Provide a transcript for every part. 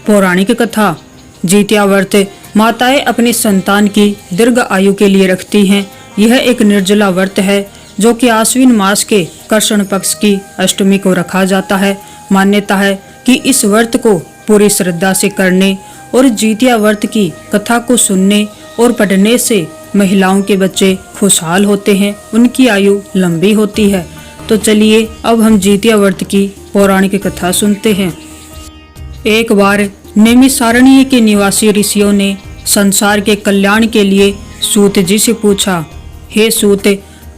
पौराणिक कथा। जीतिया व्रत माताएं अपनी संतान की दीर्घ आयु के लिए रखती हैं। यह एक निर्जला व्रत है जो कि आश्विन मास के कृष्ण पक्ष की अष्टमी को रखा जाता है। मान्यता है कि इस व्रत को पूरी श्रद्धा से करने और जीतिया व्रत की कथा को सुनने और पढ़ने से महिलाओं के बच्चे खुशहाल होते हैं, उनकी आयु लंबी होती है। तो चलिए अब हम जीतिया व्रत की पौराणिक कथा सुनते हैं। एक बार नैमिषारण्य के निवासी ऋषियों ने संसार के कल्याण के लिए सूत जी से पूछा, हे सूत,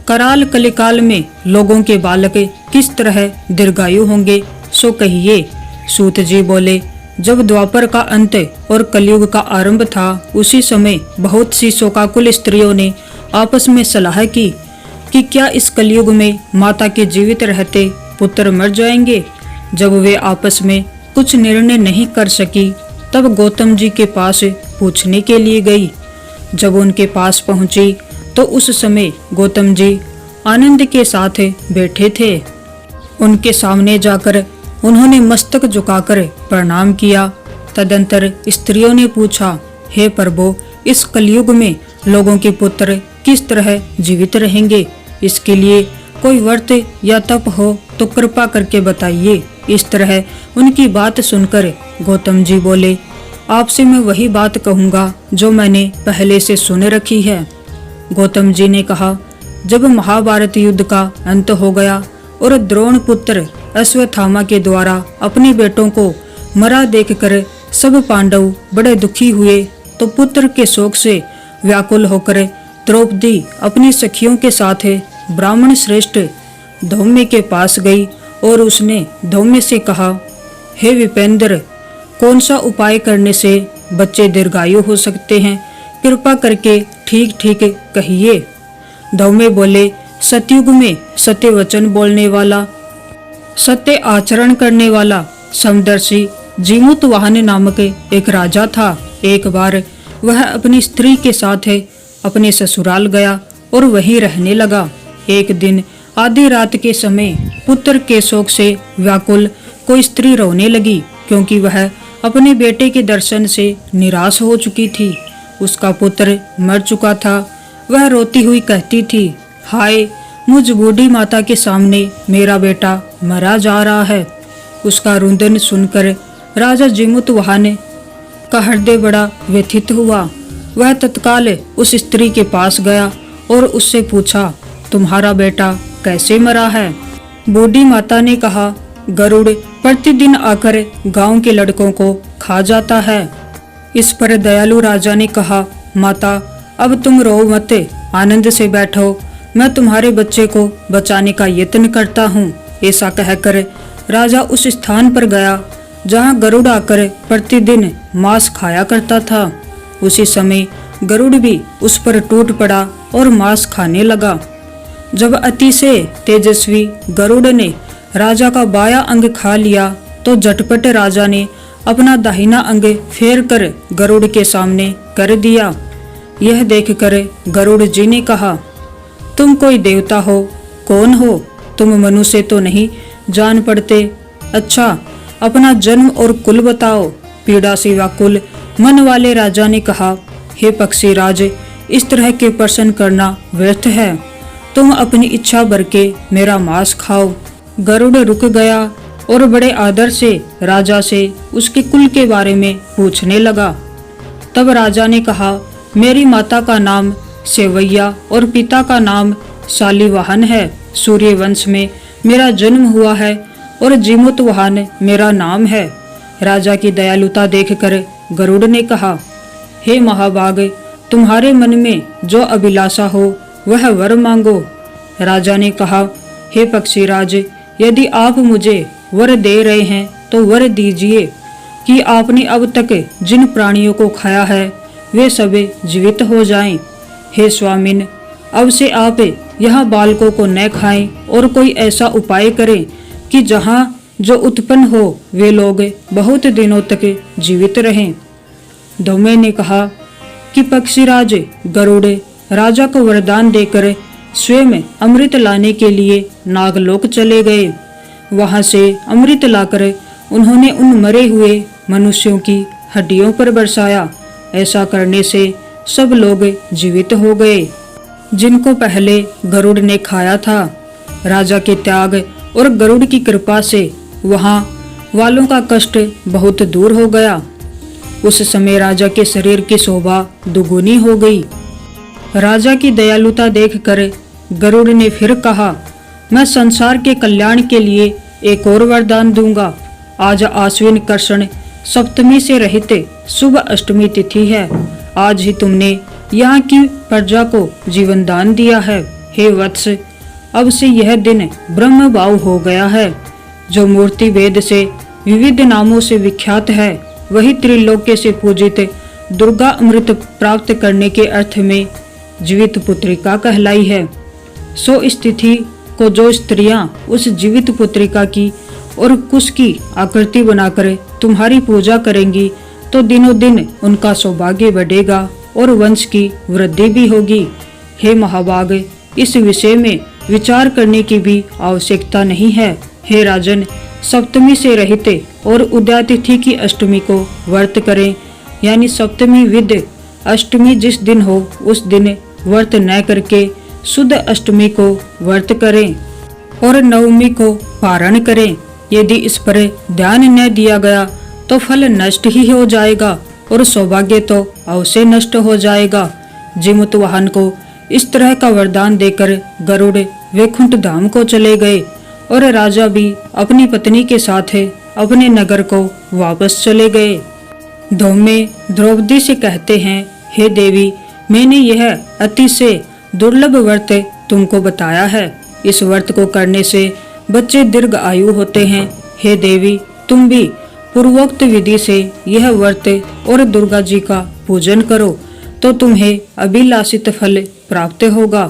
कराल कलिकाल में लोगों के बालक किस तरह दीर्घायु होंगे, सो कहिए। सूत जी बोले, जब द्वापर का अंत और कलयुग का आरंभ था, उसी समय बहुत सी शोकाकुल स्त्रियों ने आपस में सलाह की कि क्या इस कलयुग में माता के जीवित रहते पुत्र मर जाएंगे। जब वे आपस में कुछ निर्णय नहीं कर सकी, तब गौतम जी के पास पूछने के लिए गई। जब उनके पास पहुंची तो उस समय गौतम जी आनंद के साथ बैठे थे। उनके सामने जाकर उन्होंने मस्तक झुकाकर प्रणाम किया। तदंतर स्त्रियों ने पूछा, हे प्रभु, इस कलयुग में लोगों के पुत्र किस तरह जीवित रहेंगे, इसके लिए कोई व्रत या तप हो तो कृपा करके बताइए। इस तरह उनकी बात सुनकर गौतम जी बोले, आपसे मैं वही बात कहूँगा जो मैंने पहले से सुन रखी है। गौतम जी ने कहा, जब महाभारत युद्ध का अंत हो गया और द्रोण पुत्र अश्वत्थामा के द्वारा अपने बेटों को मरा देखकर सब पांडव बड़े दुखी हुए, तो पुत्र के शोक से व्याकुल होकर द्रौपदी अपनी सखियों के साथ ब्राह्मण श्रेष्ठ धौम्य के पास गई और उसने धौम्य से कहा, हे विपेंद्र, कौन सा उपाय करने से बच्चे दीर्घायु हो सकते हैं, कृपा करके ठीक ठीक कहिए। धौम्य बोले, सतयुग में सत्य वचन बोलने वाला, सत्य आचरण करने वाला समदर्शी जीमूतवाहन नामक एक राजा था। एक बार वह अपनी स्त्री के साथ अपने ससुराल गया और वहीं रहने लगा। एक दिन आधी रात के समय पुत्र के शोक से व्याकुल कोई स्त्री रोने लगी, क्योंकि वह अपने बेटे के दर्शन से निराश हो चुकी थी। उसका पुत्र मर चुका था। वह रोती हुई कहती थी, हाय, मुझ बूढ़ी माता के सामने मेरा बेटा मरा जा रहा है। उसका रुदन सुनकर राजा जीमूतवाहन का हृदय बड़ा व्यथित हुआ। वह तत्काल उस स्त्री के पास गया और उससे पूछा, तुम्हारा बेटा कैसे मरा है। बूढ़ी माता ने कहा, गरुड़ प्रतिदिन आकर गांव के लड़कों को खा जाता है। इस पर दयालु राजा ने कहा, माता, अब तुम रो मत, आनंद से बैठो, मैं तुम्हारे बच्चे को बचाने का यत्न करता हूँ। ऐसा कहकर राजा उस स्थान पर गया जहाँ गरुड़ आकर प्रतिदिन मांस खाया करता था। उसी समय गरुड़ भी उस पर टूट पड़ा और मांस खाने लगा। जब अतिशय तेजस्वी गरुड़ ने राजा का बाया अंग खा लिया, तो झटपट राजा ने अपना दाहिना अंग फेर कर गरुड़ के सामने कर दिया। यह देखकर गरुड़ जी ने कहा, तुम कोई देवता हो? कौन हो तुम? मनुष्य तो नहीं जान पड़ते। अच्छा, अपना जन्म और कुल बताओ। पीड़ा से व्याकुल मन वाले राजा ने कहा, हे पक्षीराज, इस तरह के प्रश्न करना व्यर्थ है। तुम अपनी इच्छा भर के मेरा मांस खाओ। गरुड़ रुक गया और बड़े आदर से राजा से उसके कुल के बारे में पूछने लगा। तब राजा ने कहा, मेरी माता का नाम सेवैया और पिता का नाम शालिवाहन है। सूर्य वंश में मेरा जन्म हुआ है और जीमूतवाहन मेरा नाम है। राजा की दयालुता देखकर गरुड़ ने कहा, हे महाभाग, तुम्हारे मन में जो अभिलाषा हो वह वर मांगो। राजा ने कहा, हे पक्षीराज, यदि आप मुझे वर दे रहे हैं तो वर दीजिए कि आपने अब तक जिन प्राणियों को खाया है वे सभी जीवित हो जाएं। हे स्वामिन, अब से आप यहाँ बालकों को न खाएं और कोई ऐसा उपाय करें कि जहाँ जो उत्पन्न हो वे लोग बहुत दिनों तक जीवित रहें। धौम्य ने कहा कि पक्षीराज गरुड़ राजा को वरदान देकर स्वयं अमृत लाने के लिए नागलोक चले गए। वहां से अमृत लाकर उन्होंने उन मरे हुए मनुष्यों की हड्डियों पर बरसाया। ऐसा करने से सब लोग जीवित हो गए जिनको पहले गरुड़ ने खाया था। राजा के त्याग और गरुड़ की कृपा से वहां वालों का कष्ट बहुत दूर हो गया। उस समय राजा के शरीर की शोभा दुगुनी हो गई। राजा की दयालुता देखकर गरुड़ ने फिर कहा, मैं संसार के कल्याण के लिए एक और वरदान दूंगा। आज आश्विन कृष्ण सप्तमी से रहित शुभ अष्टमी तिथि है। आज ही तुमने यहाँ की प्रजा को जीवन दान दिया है। हे वत्स, अब से यह दिन ब्रह्म भाव हो गया है। जो मूर्ति वेद से विविध नामों से विख्यात है, वही त्रिलोक्य से पूजित दुर्गा अमृत प्राप्त करने के अर्थ में जीवित पुत्रिका कहलाई है। सो इस तिथि को जो स्त्रियां उस जीवित पुत्रिका की और कुश की आकृति बनाकर तुम्हारी पूजा करेंगी, तो दिनों दिन उनका सौभाग्य बढ़ेगा और वंश की वृद्धि भी होगी। हे महाभाग, इस विषय में विचार करने की भी आवश्यकता नहीं है। हे राजन, सप्तमी से रहित और उदया तिथि की अष्टमी को व्रत करें, यानी सप्तमी विद अष्टमी जिस दिन हो उस दिन व्रत न करके शुद्ध अष्टमी को व्रत करें और नवमी को पारण करें। यदि इस पर ध्यान न दिया गया तो फल नष्ट ही हो जाएगा और सौभाग्य तो अवश्य नष्ट हो जाएगा। जिमुत वाहन को इस तरह का वरदान देकर गरुड़ वैकुंठ धाम को चले गए और राजा भी अपनी पत्नी के साथ अपने नगर को वापस चले गए। धौम्य द्रौपदी से कहते हैं, हे देवी, मैंने यह अतिशय दुर्लभ व्रत तुमको बताया है। इस व्रत को करने से बच्चे दीर्घ आयु होते हैं। हे देवी, तुम भी पूर्वोक्त विधि से यह व्रत और दुर्गा जी का पूजन करो तो तुम्हें अभिलाषित फल प्राप्त होगा।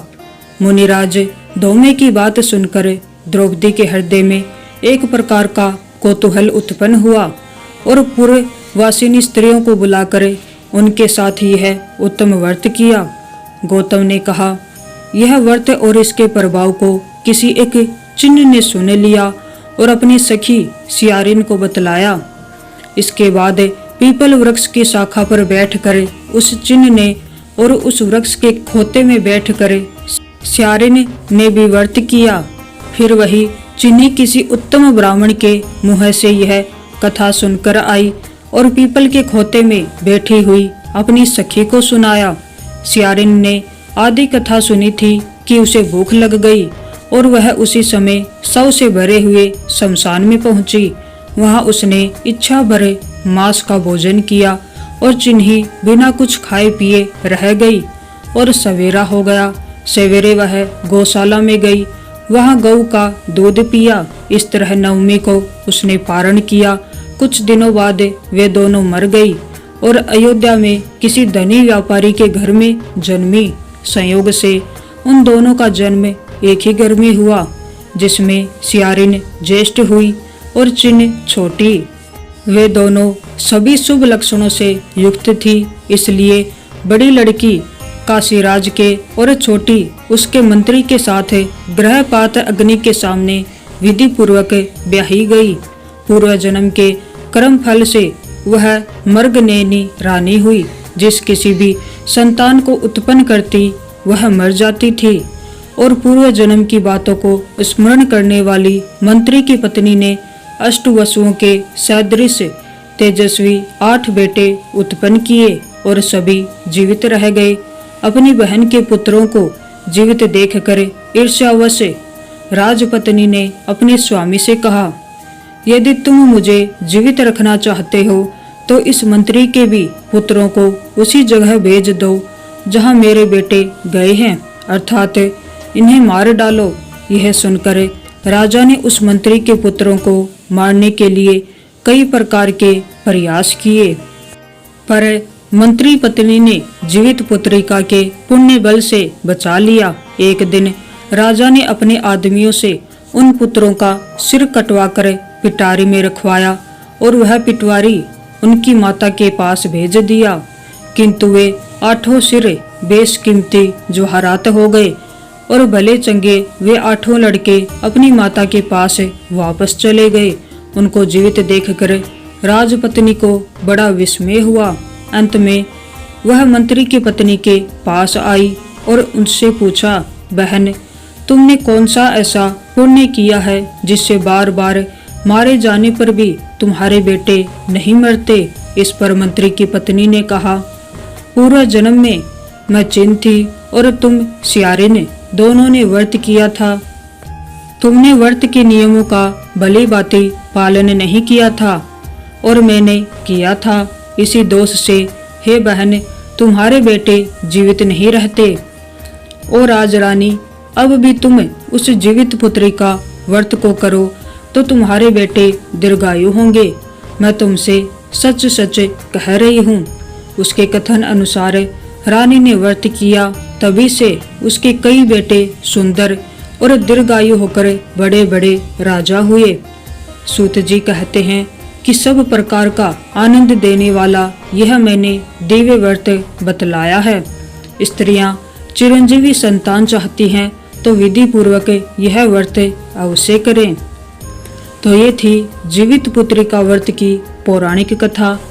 मुनिराज, धौम्य की बात सुनकर द्रौपदी के हृदय में एक प्रकार का कौतूहल उत्पन्न हुआ और पूर्ववासिनी स्त्रियों को बुलाकर उनके साथ यह उत्तम व्रत किया। गौतम ने कहा, यह व्रत और इसके प्रभाव को किसी एक चिन्ह ने सुन लिया और अपनी सखी सियारिन को बतलाया। इसके बाद पीपल वृक्ष की शाखा पर बैठकर उस चिन्ह ने और उस वृक्ष के खोते में बैठकर सियारिन ने भी व्रत किया। फिर वही चिन्ह किसी उत्तम ब्राह्मण के मुंह से यह कथा सुनकर आई और पीपल के खोते में बैठी हुई अपनी सखी को सुनाया। सियारिन ने आधी कथा सुनी थी कि उसे भूख लग गई और वह उसी समय शव से भरे हुए शमशान में पहुंची। वहां उसने इच्छा भरे मांस का भोजन किया और चिन्ही बिना कुछ खाए पिए रह गई और सवेरा हो गया। सवेरे वह गौशाला में गई, वहां गऊ का दूध पिया। इस तरह नवमी को उसने पारण किया। कुछ दिनों बाद वे दोनों मर गई और अयोध्या में किसी धनी व्यापारी के घर में जन्मी। संयोग से उन दोनों का जन्म एक ही घर में हुआ, जिसमें सियारिन ज्येष्ठ हुई और चिन्ह छोटी। वे दोनों सभी शुभ लक्षणों से युक्त थी, इसलिए बड़ी लड़की काशीराज के और छोटी उसके मंत्री के साथ ग्रहपात अग्नि के सामने विधि पूर्वक ब्याही गई। पूर्व जन्म के कर्म फल से वह मर्गनेनी रानी हुई। जिस किसी भी संतान को उत्पन्न करती वह मर जाती थी और पूर्व जन्म की बातों को स्मरण करने वाली मंत्री की पत्नी ने अष्टवसुओं के सदृश तेजस्वी 8 बेटे उत्पन्न किए और सभी जीवित रह गए। अपनी बहन के पुत्रों को जीवित देखकर ईर्ष्यावश राजपत्नी ने अपने स्वामी से कहा, यदि तुम मुझे जीवित रखना चाहते हो तो इस मंत्री के भी पुत्रों को उसी जगह भेज दो जहां मेरे बेटे गए हैं, अर्थात इन्हें मार डालो। यह सुनकर राजा ने उस मंत्री के पुत्रों को मारने के लिए कई प्रकार के प्रयास किए, पर मंत्री पत्नी ने जीवित पुत्रिका के पुण्य बल से बचा लिया। एक दिन राजा ने अपने आदमियों से उन पुत्रों का सिर कटवाकर पिटारी में रखवाया और वह पिटवारी उनकी माता के पास भेज दिया, किंतु वे 8 सिर बेशकीमती जवाहरात हो गए और भले चंगे वे 8 लड़के अपनी माता के पास वापस चले गए उनको जीवित देखकर राजपत्नी को बड़ा विस्मय हुआ। अंत में वह मंत्री की पत्नी के पास आई और उनसे पूछा, बहन, तुमने कौन सा ऐसा पुण्य किया है जिससे बार बार मारे जाने पर भी तुम्हारे बेटे नहीं मरते? इस पर मंत्री की पत्नी ने कहा, पूर्व जन्म में मैं चिन थी और तुम सियारिन, दोनों ने व्रत किया था। तुमने व्रत के नियमों का भली भांति पालन नहीं किया था और मैंने किया था। इसी दोष से हे बहन, तुम्हारे बेटे जीवित नहीं रहते। और राजरानी, अब भी तुम उस जीवित पुत्री का व्रत को करो तो तुम्हारे बेटे दीर्घायु होंगे। मैं तुमसे सच सच कह रही हूँ। उसके कथन अनुसार रानी ने व्रत किया, तभी से उसके कई बेटे सुंदर और दीर्घायु होकर बड़े बड़े राजा हुए। सूत जी कहते हैं कि सब प्रकार का आनंद देने वाला यह मैंने दिव्य व्रत बतलाया है। स्त्रियां चिरंजीवी संतान चाहती हैं तो विधि पूर्वक यह व्रत अवश्य करें। तो ये थी जीवित पुत्री का व्रत की पौराणिक कथा।